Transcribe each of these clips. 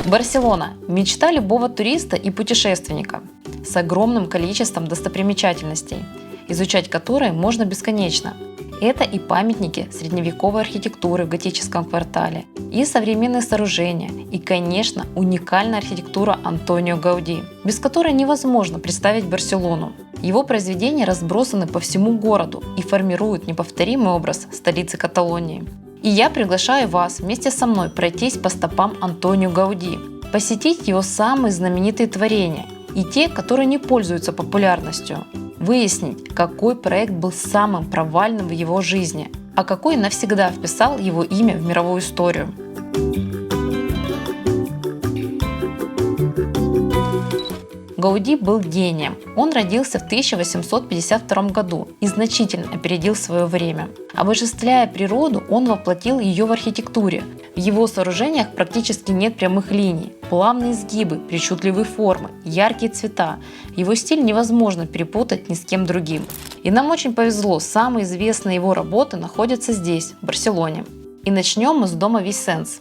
Барселона – мечта любого туриста и путешественника с огромным количеством достопримечательностей, изучать которые можно бесконечно. Это и памятники средневековой архитектуры в готическом квартале, и современные сооружения, и, конечно, уникальная архитектура Антонио Гауди, без которой невозможно представить Барселону. Его произведения разбросаны по всему городу и формируют неповторимый образ столицы Каталонии. И я приглашаю вас вместе со мной пройтись по стопам Антонио Гауди, посетить его самые знаменитые творения и те, которые не пользуются популярностью, выяснить, какой проект был самым провальным в его жизни, а какой навсегда вписал его имя в мировую историю. Гауди был гением. Он родился в 1852 году и значительно опередил свое время. Обожествляя природу, он воплотил ее в архитектуре. В его сооружениях практически нет прямых линий, плавные изгибы, причудливые формы, яркие цвета. Его стиль невозможно перепутать ни с кем другим. И нам очень повезло, самые известные его работы находятся здесь, в Барселоне. И начнем мы с дома Висенс.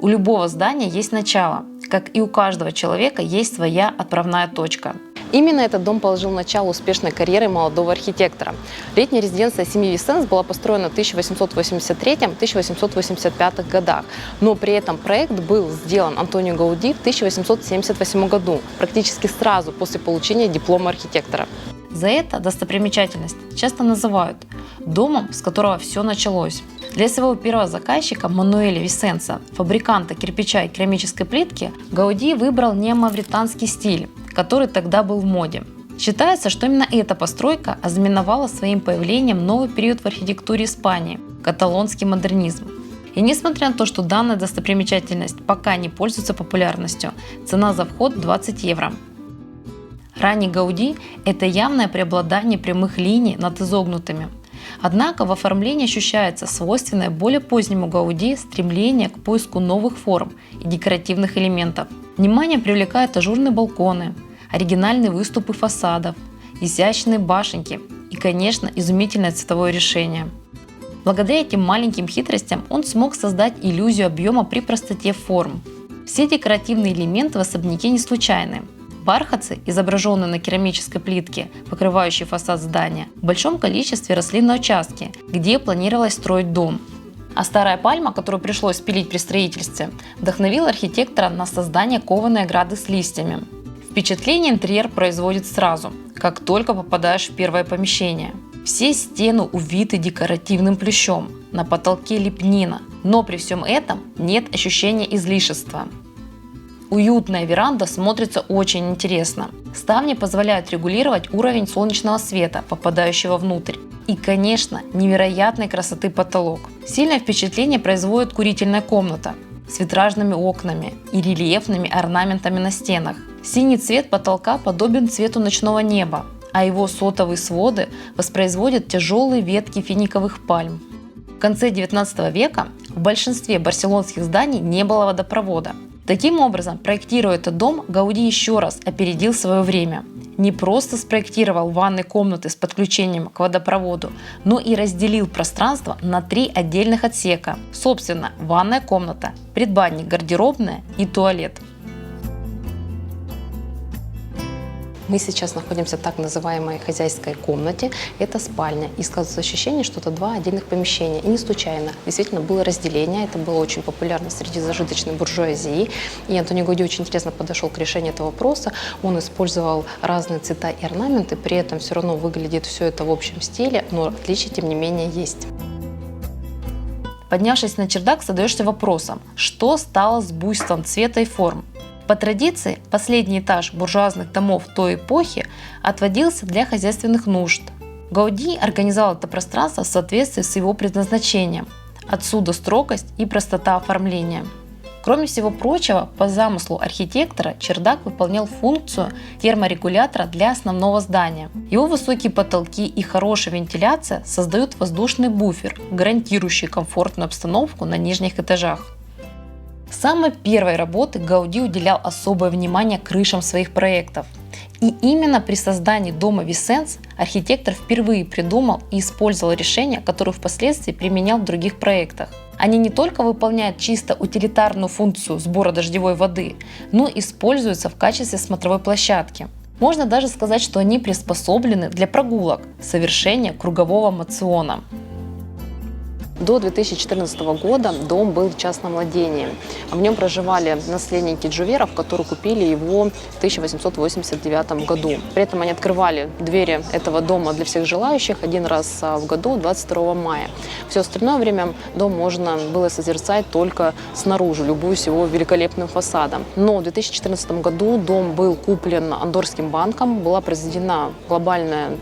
У любого здания есть начало, как и у каждого человека есть своя отправная точка. Именно этот дом положил начало успешной карьере молодого архитектора. Летняя резиденция семьи Висенс была построена в 1883-1885 годах, но при этом проект был сделан Антонио Гауди в 1878 году, практически сразу после получения диплома архитектора. За это достопримечательность часто называют домом, с которого все началось. Для своего первого заказчика Мануэля Висенса, фабриканта кирпича и керамической плитки, Гауди выбрал неомавританский стиль, который тогда был в моде. Считается, что именно эта постройка ознаменовала своим появлением новый период в архитектуре Испании – каталонский модернизм. И несмотря на то, что данная достопримечательность пока не пользуется популярностью, цена за вход 20 евро. Ранний Гауди – это явное преобладание прямых линий над изогнутыми. Однако в оформлении ощущается свойственное более позднему Гауди стремление к поиску новых форм и декоративных элементов. Внимание привлекают ажурные балконы, оригинальные выступы фасадов, изящные башенки и, конечно, изумительное цветовое решение. Благодаря этим маленьким хитростям он смог создать иллюзию объема при простоте форм. Все декоративные элементы в особняке не случайны. Бархатцы, изображенные на керамической плитке, покрывающей фасад здания, в большом количестве росли на участке, где планировалось строить дом. А старая пальма, которую пришлось спилить при строительстве, вдохновила архитектора на создание кованой ограды с листьями. Впечатление интерьер производит сразу, как только попадаешь в первое помещение. Все стены увиты декоративным плющом, на потолке лепнина, но при всем этом нет ощущения излишества. Уютная веранда смотрится очень интересно. Ставни позволяют регулировать уровень солнечного света, попадающего внутрь. И, конечно, невероятной красоты потолок. Сильное впечатление производит курительная комната с витражными окнами и рельефными орнаментами на стенах. Синий цвет потолка подобен цвету ночного неба, а его сотовые своды воспроизводят тяжелые ветки финиковых пальм. В конце 19 века в большинстве барселонских зданий не было водопровода. Таким образом, проектируя этот дом, Гауди еще раз опередил свое время. Не просто спроектировал ванные комнаты с подключением к водопроводу, но и разделил пространство на 3 отдельных отсека. Собственно, ванная комната, предбанник, гардеробная и туалет. Мы сейчас находимся в так называемой хозяйской комнате. Это спальня. И складывается ощущение, что это 2 отдельных помещения. И не случайно. Действительно, было разделение. Это было очень популярно среди зажиточной буржуазии. И Антонио Гауди очень интересно подошел к решению этого вопроса. Он использовал разные цвета и орнаменты. При этом все равно выглядит все это в общем стиле. Но отличия, тем не менее, есть. Поднявшись на чердак, задаешься вопросом, что стало с буйством цвета и форм. По традиции, последний этаж буржуазных домов той эпохи отводился для хозяйственных нужд. Гауди организовал это пространство в соответствии с его предназначением. Отсюда строгость и простота оформления. Кроме всего прочего, по замыслу архитектора чердак выполнял функцию терморегулятора для основного здания. Его высокие потолки и хорошая вентиляция создают воздушный буфер, гарантирующий комфортную обстановку на нижних этажах. С самой первой работы Гауди уделял особое внимание крышам своих проектов. И именно при создании дома Висенс архитектор впервые придумал и использовал решения, которые впоследствии применял в других проектах. Они не только выполняют чисто утилитарную функцию сбора дождевой воды, но и используются в качестве смотровой площадки. Можно даже сказать, что они приспособлены для прогулок, совершения кругового моциона. До 2014 года дом был в частном владении. В нем проживали наследники Джуверов, которые купили его в 1889 году. При этом они открывали двери этого дома для всех желающих один раз в году, 22 мая. Все остальное время дом можно было созерцать только снаружи, любуясь его великолепным фасадом. Но в 2014 году дом был куплен Андоррским банком, была произведена глобальная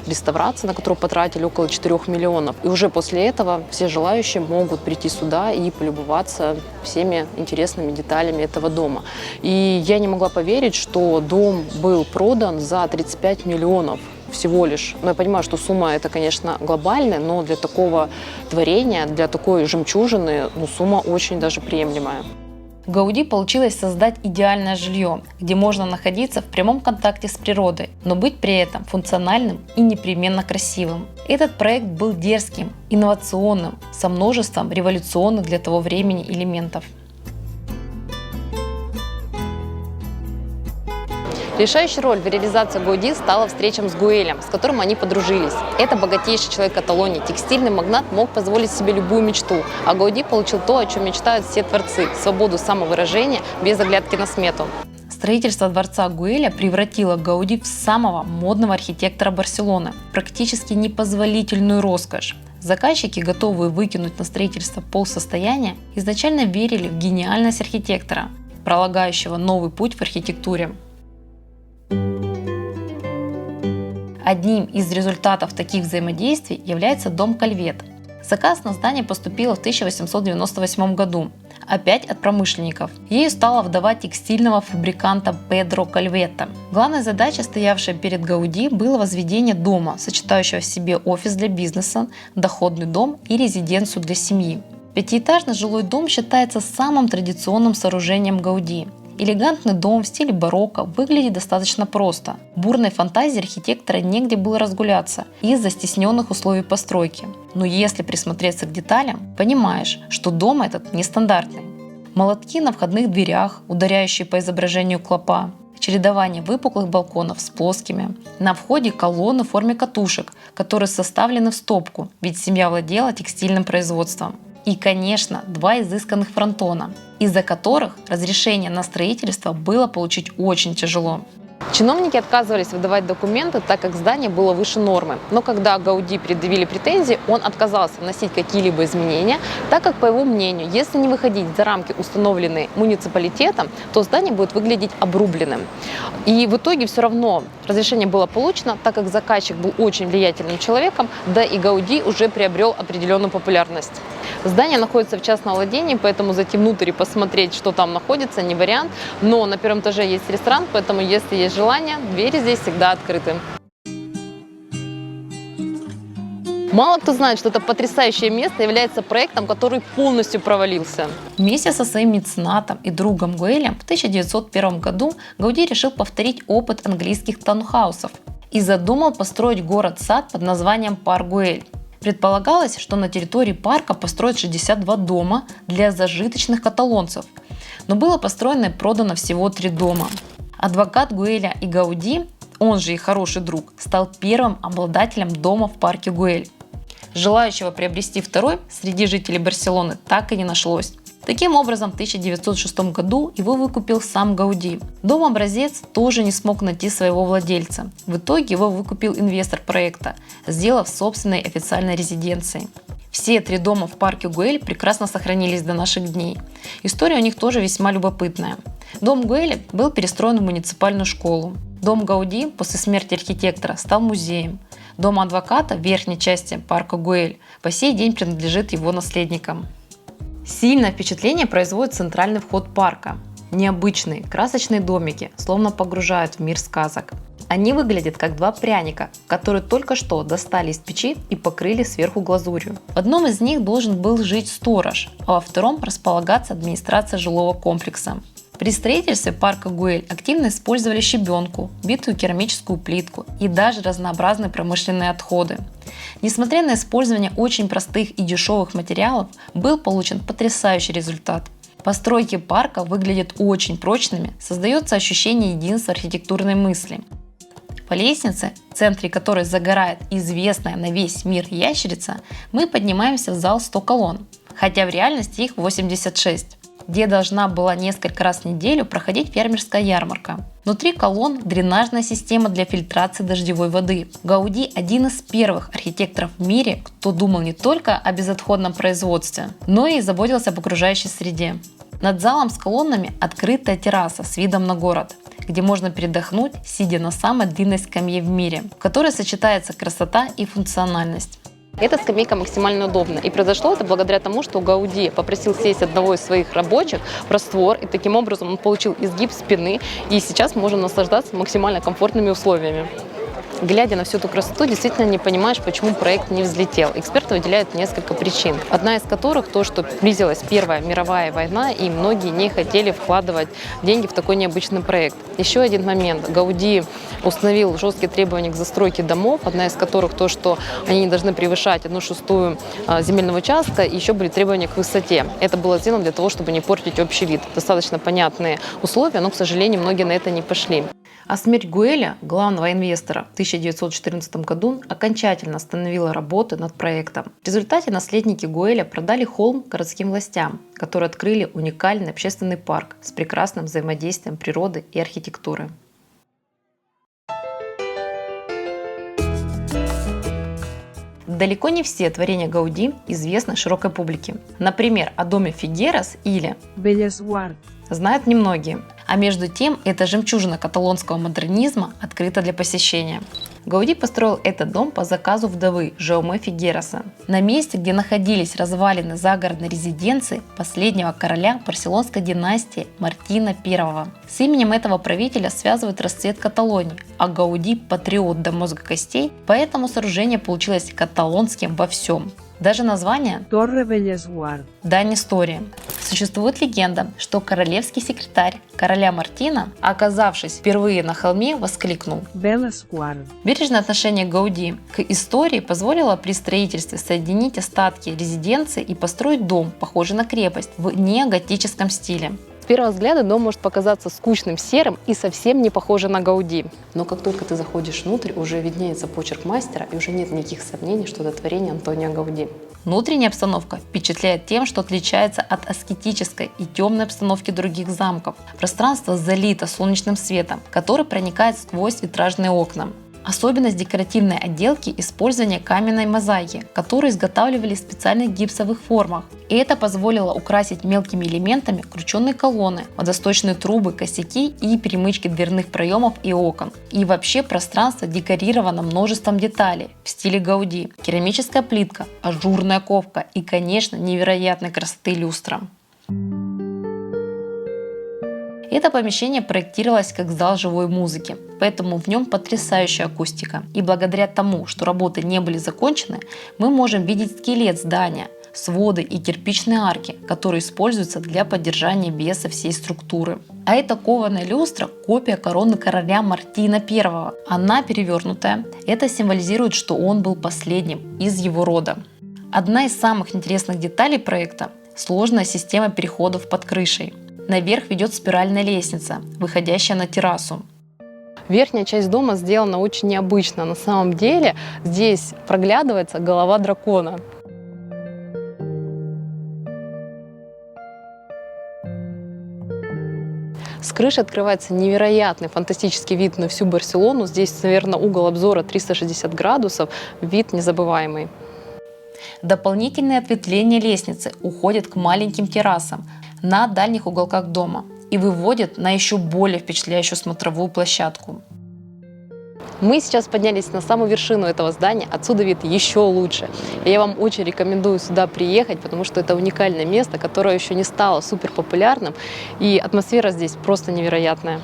реставрация, на которую потратили около 4 миллионов. И уже после этого все желающие могут прийти сюда и полюбоваться всеми интересными деталями этого дома. И я не могла поверить, что дом был продан за 35 миллионов всего лишь. Но я понимаю, что сумма это, конечно, глобальная, но для такого творения, для такой жемчужины, сумма очень даже приемлемая. Гауди получилось создать идеальное жилье, где можно находиться в прямом контакте с природой, но быть при этом функциональным и непременно красивым. Этот проект был дерзким, инновационным, со множеством революционных для того времени элементов. Решающей роль в реализации Гауди стала встреча с Гуэлем, с которым они подружились. Это богатейший человек Каталонии, текстильный магнат мог позволить себе любую мечту, а Гауди получил то, о чем мечтают все творцы – свободу самовыражения без оглядки на смету. Строительство дворца Гуэля превратило Гауди в самого модного архитектора Барселоны, практически непозволительную роскошь. Заказчики, готовые выкинуть на строительство полсостояния, изначально верили в гениальность архитектора, пролагающего новый путь в архитектуре. Одним из результатов таких взаимодействий является дом Кальвет. Заказ на здание поступил в 1898 году, опять от промышленников. Ею стала вдова текстильного фабриканта Педро Кальвета. Главной задачей, стоявшей перед Гауди, было возведение дома, сочетающего в себе офис для бизнеса, доходный дом и резиденцию для семьи. Пятиэтажный жилой дом считается самым традиционным сооружением Гауди. Элегантный дом в стиле барокко выглядит достаточно просто. Бурной фантазии архитектора негде было разгуляться из-за стесненных условий постройки. Но если присмотреться к деталям, понимаешь, что дом этот нестандартный. Молотки на входных дверях, ударяющие по изображению клопа, чередование выпуклых балконов с плоскими. На входе колонны в форме катушек, которые составлены в стопку, ведь семья владела текстильным производством. И, конечно, два изысканных фронтона, из-за которых разрешение на строительство было получить очень тяжело. Чиновники отказывались выдавать документы, так как здание было выше нормы. Но когда Гауди предъявили претензии, он отказался вносить какие-либо изменения, так как, по его мнению, если не выходить за рамки, установленные муниципалитетом, то здание будет выглядеть обрубленным. И в итоге все равно разрешение было получено, так как заказчик был очень влиятельным человеком, да и Гауди уже приобрел определенную популярность. Здание находится в частном владении, поэтому зайти внутрь и посмотреть, что там находится, не вариант. Но на первом этаже есть ресторан, поэтому если есть желание, двери здесь всегда открыты. Мало кто знает, что это потрясающее место является проектом, который полностью провалился. Вместе со своим меценатом и другом Гуэлем в 1901 году Гауди решил повторить опыт английских таунхаусов и задумал построить город-сад под названием Парк Гуэль. Предполагалось, что на территории парка построят 62 дома для зажиточных каталонцев, но было построено и продано всего 3 дома. Адвокат Гуэля и Гауди, он же и хороший друг, стал первым обладателем дома в парке Гуэль. Желающего приобрести второй среди жителей Барселоны так и не нашлось. Таким образом, в 1906 году его выкупил сам Гауди. Дом-образец тоже не смог найти своего владельца. В итоге его выкупил инвестор проекта, сделав собственной официальной резиденцией. Все 3 дома в парке Гуэль прекрасно сохранились до наших дней. История у них тоже весьма любопытная. Дом Гуэля был перестроен в муниципальную школу. Дом Гауди после смерти архитектора стал музеем. Дом адвоката в верхней части парка Гуэль по сей день принадлежит его наследникам. Сильное впечатление производит центральный вход парка. Необычные, красочные домики словно погружают в мир сказок. Они выглядят как 2 пряника, которые только что достали из печи и покрыли сверху глазурью. В одном из них должен был жить сторож, а во втором располагаться администрация жилого комплекса. При строительстве парка Гуэль активно использовали щебенку, битую керамическую плитку и даже разнообразные промышленные отходы. Несмотря на использование очень простых и дешевых материалов, был получен потрясающий результат. Постройки парка выглядят очень прочными, создается ощущение единства архитектурной мысли. По лестнице, в центре которой загорает известная на весь мир ящерица, мы поднимаемся в зал 100 колонн, хотя в реальности их 86, где должна была несколько раз в неделю проходить фермерская ярмарка. Внутри колонн дренажная система для фильтрации дождевой воды. Гауди – один из первых архитекторов в мире, кто думал не только о безотходном производстве, но и заботился об окружающей среде. Над залом с колоннами открытая терраса с видом на город, где можно передохнуть, сидя на самой длинной скамье в мире, в которой сочетается красота и функциональность. Эта скамейка максимально удобна. И произошло это благодаря тому, что Гауди попросил сесть одного из своих рабочих в раствор, и таким образом он получил изгиб спины, и сейчас можем наслаждаться максимально комфортными условиями. Глядя на всю эту красоту, действительно не понимаешь, почему проект не взлетел. Эксперты выделяют несколько причин. Одна из которых то, что близилась Первая мировая война, и многие не хотели вкладывать деньги в такой необычный проект. Еще один момент. Гауди установил жесткие требования к застройке домов, одна из которых то, что они не должны превышать 1/6 земельного участка, и еще были требования к высоте. Это было сделано для того, чтобы не портить общий вид. Достаточно понятные условия, но, к сожалению, многие на это не пошли. А смерть Гуэля, главного инвестора, в 1914 году окончательно остановила работы над проектом. В результате наследники Гуэля продали холм городским властям, которые открыли уникальный общественный парк с прекрасным взаимодействием природы и архитектуры. Далеко не все творения Гауди известны широкой публике. Например, о доме Фигерас или Belles Guard знают немногие. А между тем, эта жемчужина каталонского модернизма открыта для посещения. Гауди построил этот дом по заказу вдовы Жауме Фигераса на месте, где находились развалины загородной резиденции последнего короля барселонской династии Мартина I. С именем этого правителя связывают расцвет Каталонии, а Гауди – патриот до мозга костей, поэтому сооружение получилось каталонским во всем. Даже название Torre Belles Guard – дань истории. Существует легенда, что королевский секретарь короля Мартина, оказавшись впервые на холме, воскликнул: Belles Guard. Бережное отношение Гауди к истории позволило при строительстве соединить остатки резиденции и построить дом, похожий на крепость, в неоготическом стиле. С первого взгляда дом может показаться скучным, серым и совсем не похожим на Гауди. Но как только ты заходишь внутрь, уже виднеется почерк мастера, и уже нет никаких сомнений, что это творение Антонио Гауди. Внутренняя обстановка впечатляет тем, что отличается от аскетической и темной обстановки других замков. Пространство залито солнечным светом, который проникает сквозь витражные окна. Особенность декоративной отделки – использование каменной мозаики, которую изготавливали в специальных гипсовых формах. И это позволило украсить мелкими элементами крученные колонны, водосточные трубы, косяки и перемычки дверных проемов и окон. И вообще пространство декорировано множеством деталей в стиле Гауди. Керамическая плитка, ажурная ковка и, конечно, невероятной красоты люстра. Это помещение проектировалось как зал живой музыки, поэтому в нем потрясающая акустика. И благодаря тому, что работы не были закончены, мы можем видеть скелет здания, своды и кирпичные арки, которые используются для поддержания веса всей структуры. А эта кованая люстра – копия короны короля Мартина I. Она перевернутая. Это символизирует, что он был последним из его рода. Одна из самых интересных деталей проекта – сложная система переходов под крышей. Наверх ведет спиральная лестница, выходящая на террасу. Верхняя часть дома сделана очень необычно. На самом деле здесь проглядывается голова дракона. С крыши открывается невероятный фантастический вид на всю Барселону. Здесь, наверное, угол обзора 360 градусов, вид незабываемый. Дополнительные ответвления лестницы уходят к маленьким террасам на дальних уголках дома и выводят на еще более впечатляющую смотровую площадку. Мы сейчас поднялись на самую вершину этого здания, отсюда вид еще лучше. И я вам очень рекомендую сюда приехать, потому что это уникальное место, которое еще не стало супер популярным, и атмосфера здесь просто невероятная.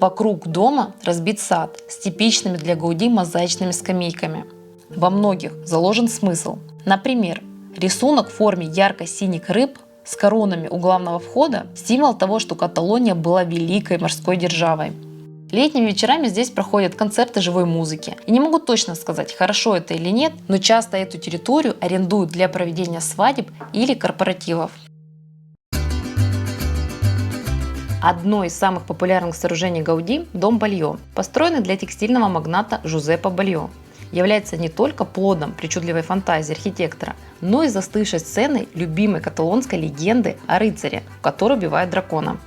Вокруг дома разбит сад с типичными для Гауди мозаичными скамейками. Во многих заложен смысл. Например, рисунок в форме ярко-синих рыб с коронами у главного входа – символ того, что Каталония была великой морской державой. Летними вечерами здесь проходят концерты живой музыки. И не могу точно сказать, хорошо это или нет, но часто эту территорию арендуют для проведения свадеб или корпоративов. Одно из самых популярных сооружений Гауди – дом Бальо, построенный для текстильного магната Жузеппе Бальо. Является не только плодом причудливой фантазии архитектора, но и застывшей сценой любимой каталонской легенды о рыцаре, который убивает дракона.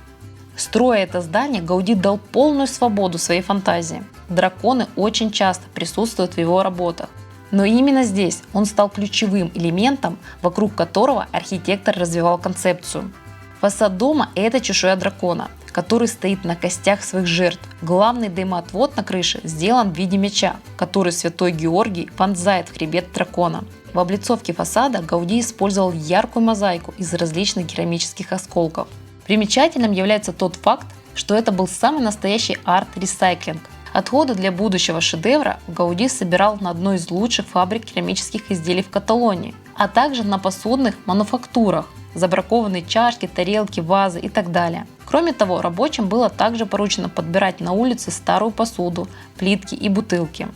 Строя это здание, Гауди дал полную свободу своей фантазии. Драконы очень часто присутствуют в его работах. Но именно здесь он стал ключевым элементом, вокруг которого архитектор развивал концепцию. Фасад дома – это чешуя дракона, который стоит на костях своих жертв. Главный дымоотвод на крыше сделан в виде меча, который святой Георгий вонзает в хребет дракона. В облицовке фасада Гауди использовал яркую мозаику из различных керамических осколков. Примечательным является тот факт, что это был самый настоящий арт-ресайклинг. Отходы для будущего шедевра Гауди собирал на одной из лучших фабрик керамических изделий в Каталонии, а также на посудных мануфактурах, забракованные чашки, тарелки, вазы и так далее. Кроме того, рабочим было также поручено подбирать на улице старую посуду, плитки и бутылки.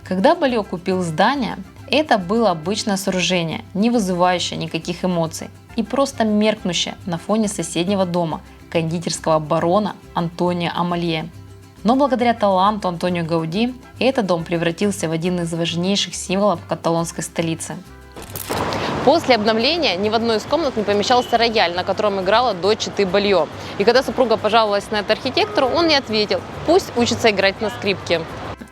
Когда Бальо купил здание, это было обычное сооружение, не вызывающее никаких эмоций и просто меркнущее на фоне соседнего дома кондитерского барона Антонио Амалье. Но благодаря таланту Антонио Гауди этот дом превратился в один из важнейших символов каталонской столицы. После обновления ни в одной из комнат не помещался рояль, на котором играла дочь четы Бальо. И когда супруга пожаловалась на это архитектору, он не ответил: пусть учится играть на скрипке.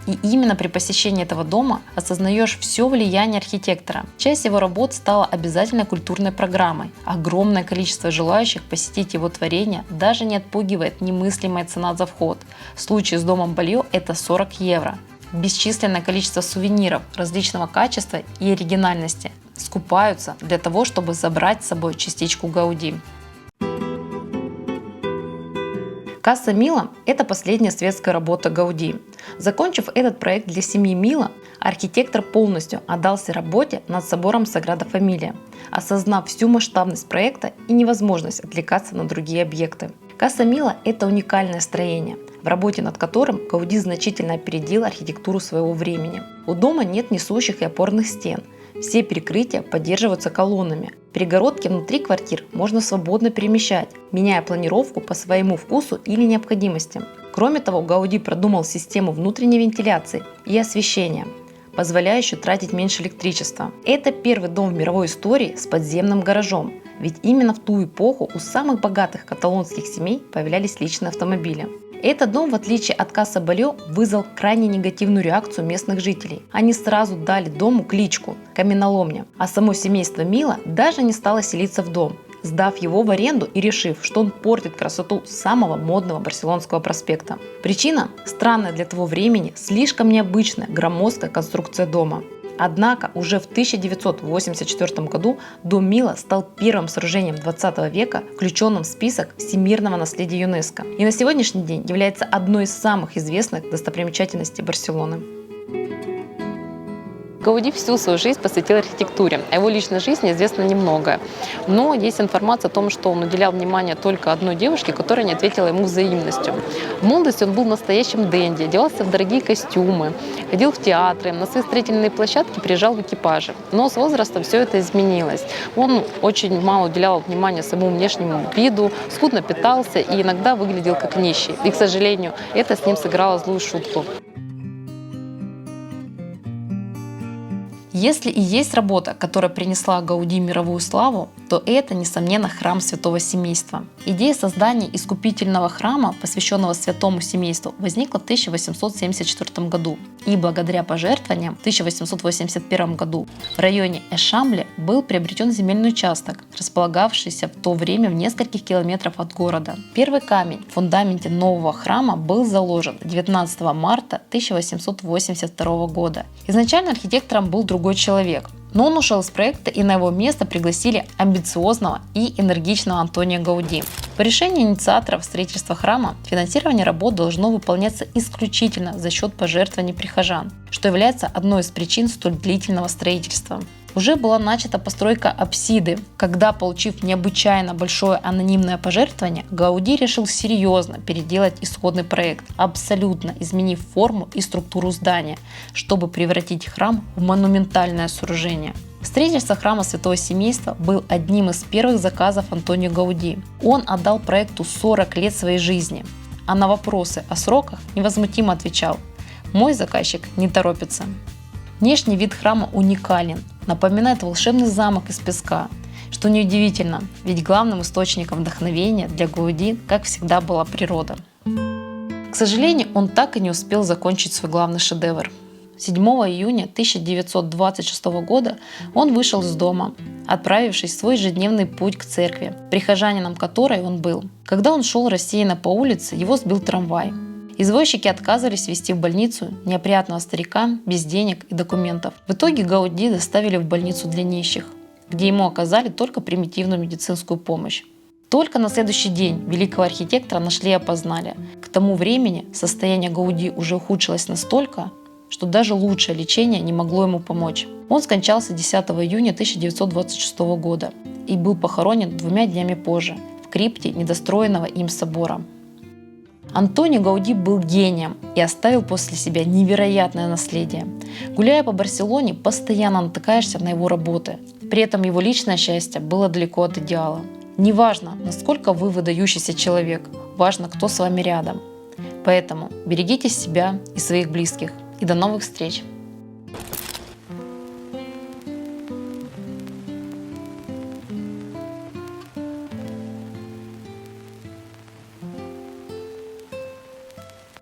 И именно при посещении этого дома осознаешь все влияние архитектора. Часть его работ стала обязательной культурной программой. Огромное количество желающих посетить его творение даже не отпугивает немыслимая цена за вход. В случае с домом Бальо это 40 евро. Бесчисленное количество сувениров различного качества и оригинальности скупаются для того, чтобы забрать с собой частичку Гауди. Касса Мила – это последняя светская работа Гауди. Закончив этот проект для семьи Мила, архитектор полностью отдался работе над собором Саграда Фамилия, осознав всю масштабность проекта и невозможность отвлекаться на другие объекты. Касса Мила – это уникальное строение, в работе над которым Гауди значительно опередил архитектуру своего времени. У дома нет несущих и опорных стен. Все перекрытия поддерживаются колоннами. Перегородки внутри квартир можно свободно перемещать, меняя планировку по своему вкусу или необходимости. Кроме того, Гауди продумал систему внутренней вентиляции и освещения, позволяющую тратить меньше электричества. Это первый дом в мировой истории с подземным гаражом, ведь именно в ту эпоху у самых богатых каталонских семей появлялись личные автомобили. Этот дом, в отличие от Касса Бальо, вызвал крайне негативную реакцию местных жителей. Они сразу дали дому кличку «Каменоломня», а само семейство Мила даже не стало селиться в дом, сдав его в аренду и решив, что он портит красоту самого модного барселонского проспекта. Причина – странная для того времени, слишком необычная громоздкая конструкция дома. Однако уже в 1984 году дом Мила стал первым сооружением 20 века, включенным в список всемирного наследия ЮНЕСКО, и на сегодняшний день является одной из самых известных достопримечательностей Барселоны. Гауди всю свою жизнь посвятил архитектуре. О его личной жизни известно немного. Но есть информация о том, что он уделял внимание только одной девушке, которая не ответила ему взаимностью. В молодости он был настоящим денди, одевался в дорогие костюмы, ходил в театры, на свои строительные площадки приезжал в экипаже. Но с возрастом все это изменилось. Он очень мало уделял внимания своему внешнему виду, скудно питался и иногда выглядел как нищий. И, к сожалению, это с ним сыграло злую шутку. Если и есть работа, которая принесла Гауди мировую славу, то это, несомненно, храм Святого Семейства. Идея создания искупительного храма, посвященного Святому Семейству, возникла в 1874 году. И благодаря пожертвованиям в 1881 году в районе Эшамбле был приобретен земельный участок, располагавшийся в то время в нескольких километрах от города. Первый камень в фундаменте нового храма был заложен 19 марта 1882 года. Изначально архитектором был другой человек, но он ушел из проекта, и на его место пригласили амбициозного и энергичного Антонио Гауди. По решению инициаторов строительства храма финансирование работ должно выполняться исключительно за счет пожертвований прихожан, что является одной из причин столь длительного строительства. Уже была начата постройка апсиды, когда, получив необычайно большое анонимное пожертвование, Гауди решил серьезно переделать исходный проект, абсолютно изменив форму и структуру здания, чтобы превратить храм в монументальное сооружение. Строительство храма Святого Семейства был одним из первых заказов Антонио Гауди. Он отдал проекту 40 лет своей жизни, а на вопросы о сроках невозмутимо отвечал: «Мой заказчик не торопится». Внешний вид храма уникален, напоминает волшебный замок из песка, что неудивительно, ведь главным источником вдохновения для Гауди, как всегда, была природа. К сожалению, он так и не успел закончить свой главный шедевр. 7 июня 1926 года он вышел из дома, отправившись в свой ежедневный путь к церкви, прихожанином которой он был. Когда он шел рассеянно по улице, его сбил трамвай. Извозчики отказывались везти в больницу неопрятного старика без денег и документов. В итоге Гауди доставили в больницу для нищих, где ему оказали только примитивную медицинскую помощь. Только на следующий день великого архитектора нашли и опознали. К тому времени состояние Гауди уже ухудшилось настолько, что даже лучшее лечение не могло ему помочь. Он скончался 10 июня 1926 года и был похоронен 2 днями позже в крипте недостроенного им собора. Антонио Гауди был гением и оставил после себя невероятное наследие. Гуляя по Барселоне, постоянно натыкаешься на его работы. При этом его личное счастье было далеко от идеала. Неважно, насколько вы выдающийся человек, важно, кто с вами рядом. Поэтому берегите себя и своих близких. И до новых встреч!